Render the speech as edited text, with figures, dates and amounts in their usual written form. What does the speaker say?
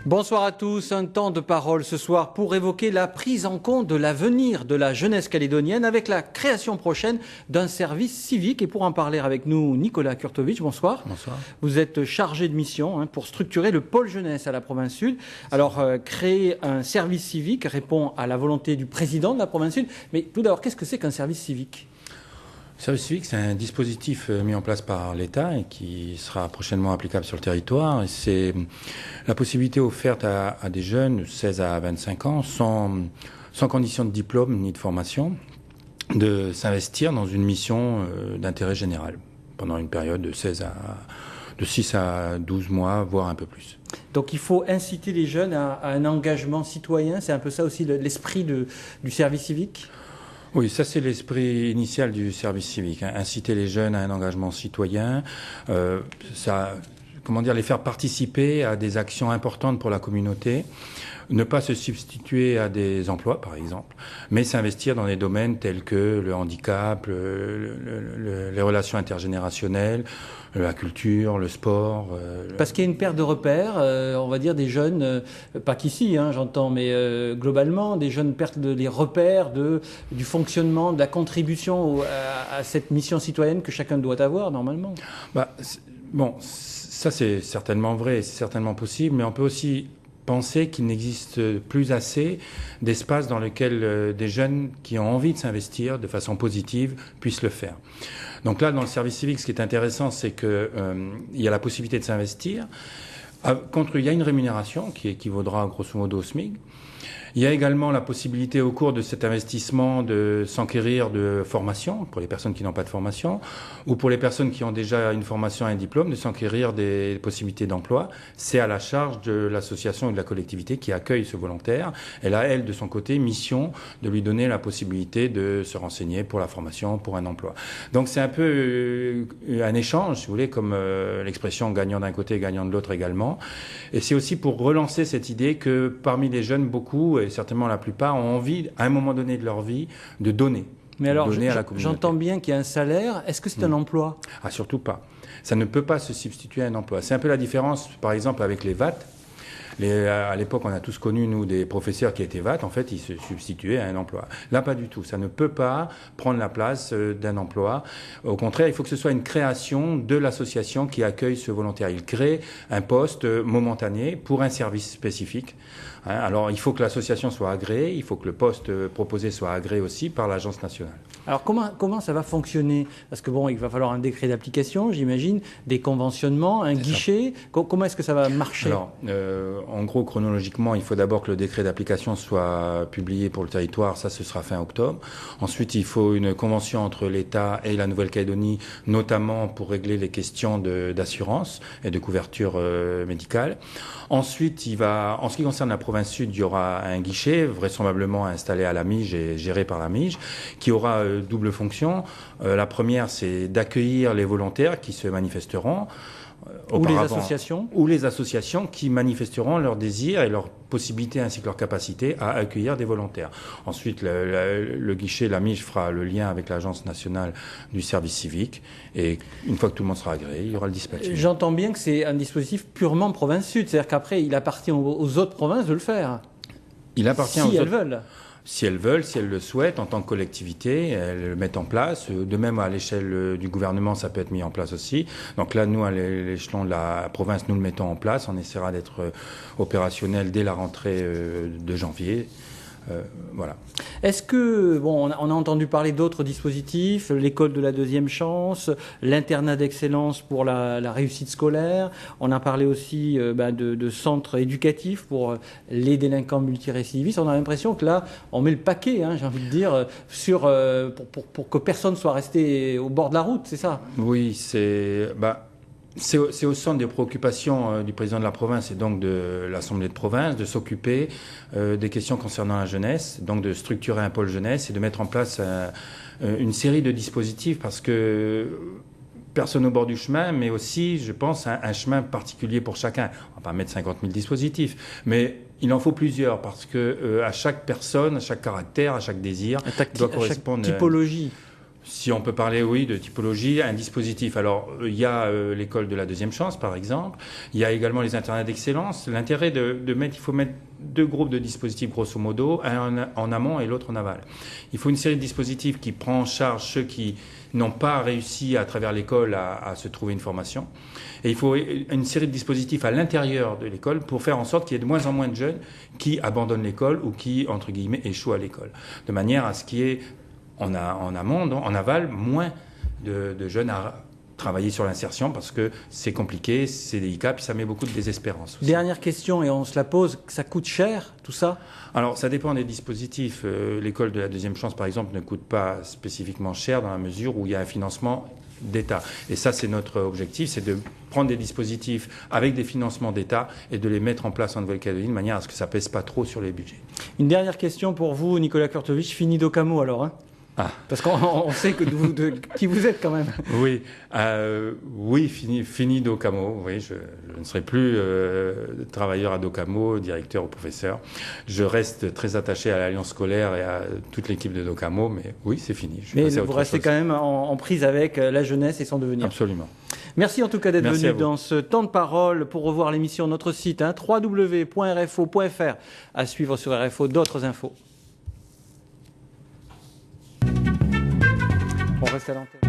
Bonsoir à tous, un temps de parole ce soir pour évoquer la prise en compte de l'avenir de la jeunesse calédonienne avec la création prochaine d'un service civique. Et pour en parler avec nous, Nicolas Kurtovic, bonsoir. Bonsoir. Vous êtes chargé de mission pour structurer le pôle jeunesse à la province sud. Alors, créer un service civique répond à la volonté du président de la province sud. Mais tout d'abord, qu'est-ce que c'est qu'un service civique ? Le service civique, c'est un dispositif mis en place par l'État et qui sera prochainement applicable sur le territoire. Et c'est la possibilité offerte à des jeunes de 16 à 25 ans, sans condition de diplôme ni de formation, de s'investir dans une mission d'intérêt général pendant une période de 6 à 12 mois, voire un peu plus. Donc il faut inciter les jeunes à un engagement citoyen. C'est un peu ça aussi l'esprit du service civique ? Oui, ça c'est l'esprit initial du service civique. Inciter les jeunes à un engagement citoyen, les faire participer à des actions importantes pour la communauté, ne pas se substituer à des emplois, par exemple, mais s'investir dans des domaines tels que le handicap, les relations intergénérationnelles, la culture, le sport. Parce qu'il y a une perte de repères, on va dire des jeunes, pas qu'ici, j'entends, mais globalement, des jeunes perdent les repères du fonctionnement, de la contribution à cette mission citoyenne que chacun doit avoir normalement. Ça c'est certainement vrai, c'est certainement possible, mais on peut aussi penser qu'il n'existe plus assez d'espace dans lequel des jeunes qui ont envie de s'investir de façon positive puissent le faire. Donc là, dans le service civique, ce qui est intéressant, c'est qu'il y a la possibilité de s'investir. Il y a une rémunération qui équivaudra grosso modo au SMIC. Il y a également la possibilité au cours de cet investissement de s'enquérir de formation, pour les personnes qui n'ont pas de formation, ou pour les personnes qui ont déjà une formation et un diplôme, de s'enquérir des possibilités d'emploi. C'est à la charge de l'association et de la collectivité qui accueille ce volontaire. Elle a, elle, de son côté, mission de lui donner la possibilité de se renseigner pour la formation, pour un emploi. Donc c'est un peu un échange, si vous voulez, comme l'expression gagnant d'un côté, gagnant de l'autre également. Et c'est aussi pour relancer cette idée que parmi les jeunes, beaucoup, et certainement la plupart, ont envie, à un moment donné de leur vie, de donner. Mais alors, j'entends bien qu'il y a un salaire. Est-ce que c'est un emploi ? Ah, surtout pas. Ça ne peut pas se substituer à un emploi. C'est un peu la différence, par exemple, avec les VAT. À l'époque, on a tous connu, nous, des professeurs qui étaient VAT. En fait, ils se substituaient à un emploi. Là, pas du tout. Ça ne peut pas prendre la place d'un emploi. Au contraire, il faut que ce soit une création de l'association qui accueille ce volontaire. Il crée un poste momentané pour un service spécifique. Alors, il faut que l'association soit agréée, il faut que le poste proposé soit agréé aussi par l'Agence nationale. Alors, comment ça va fonctionner ? Parce que il va falloir un décret d'application, j'imagine, des conventionnements, un guichet. Comment est-ce que ça va marcher ? Alors, en gros, chronologiquement, il faut d'abord que le décret d'application soit publié pour le territoire. Ça, ce sera fin octobre. Ensuite, il faut une convention entre l'État et la Nouvelle-Calédonie, notamment pour régler les questions d'assurance et de couverture médicale. Ensuite, en ce qui concerne la province sud, il y aura un guichet, vraisemblablement installé à la Mige et géré par la Mige, qui aura double fonction. La première, c'est d'accueillir les volontaires qui se manifesteront. Ou les associations qui manifesteront leur désir et leur possibilité ainsi que leur capacité à accueillir des volontaires. Ensuite, le guichet, la Mige fera le lien avec l'Agence nationale du service civique et une fois que tout le monde sera agréé, il y aura le dispatching. J'entends bien que c'est un dispositif purement province sud, c'est-à-dire qu'après, il appartient aux autres provinces de le faire. Il appartient si elles veulent. Si elles veulent, si elles le souhaitent, en tant que collectivité, elles le mettent en place. De même, à l'échelle du gouvernement, ça peut être mis en place aussi. Donc là, nous, à l'échelon de la province, nous le mettons en place. On essaiera d'être opérationnel dès la rentrée de janvier. Voilà. Est-ce que, on a entendu parler d'autres dispositifs, l'école de la deuxième chance, l'internat d'excellence pour la réussite scolaire, on a parlé aussi de centres éducatifs pour les délinquants multirécidivistes. On a l'impression que là, on met le paquet, j'ai envie de dire, pour que personne soit resté au bord de la route, c'est ça ? Oui, c'est au centre des préoccupations du président de la province et donc de l'Assemblée de province de s'occuper des questions concernant la jeunesse, donc de structurer un pôle jeunesse et de mettre en place une série de dispositifs parce que personne au bord du chemin, mais aussi, je pense, un chemin particulier pour chacun. On va pas mettre 50 000 dispositifs, mais il en faut plusieurs parce que à chaque personne, à chaque caractère, à chaque désir, doit correspondre à chaque typologie. Si on peut parler, oui, de typologie, un dispositif. Alors, il y a l'école de la deuxième chance, par exemple. Il y a également les internats d'excellence. L'intérêt il faut mettre 2 groupes de dispositifs, grosso modo, un en amont et l'autre en aval. Il faut une série de dispositifs qui prend en charge ceux qui n'ont pas réussi à travers l'école à se trouver une formation. Et il faut une série de dispositifs à l'intérieur de l'école pour faire en sorte qu'il y ait de moins en moins de jeunes qui abandonnent l'école ou qui, entre guillemets, échouent à l'école. De manière à ce qu'il y ait en amont, en aval, moins de jeunes à travailler sur l'insertion parce que c'est compliqué, c'est délicat, puis ça met beaucoup de désespérance aussi. Dernière question, et on se la pose, ça coûte cher tout ça? Alors ça dépend des dispositifs. L'école de la deuxième chance, par exemple, ne coûte pas spécifiquement cher dans la mesure où il y a un financement d'État. Et ça, c'est notre objectif, c'est de prendre des dispositifs avec des financements d'État et de les mettre en place en Nouvelle-Calédonie de manière à ce que ça ne pèse pas trop sur les budgets. Une dernière question pour vous, Nicolas Kurtovic, fini d'Okamo alors, hein? Ah. Parce qu'on sait qui vous êtes quand même. Oui, fini d'Okamo. Oui, je ne serai plus travailleur à Dokamo, directeur ou professeur. Je reste très attaché à l'Alliance scolaire et à toute l'équipe de Dokamo, mais oui, c'est fini. Mais vous restez quand même en prise avec la jeunesse et son devenir. Absolument. Merci en tout cas d'être venu dans ce temps de parole. Pour revoir l'émission, notre site, www.rfo.fr. À suivre sur RFO d'autres infos. On reste à l'antenne.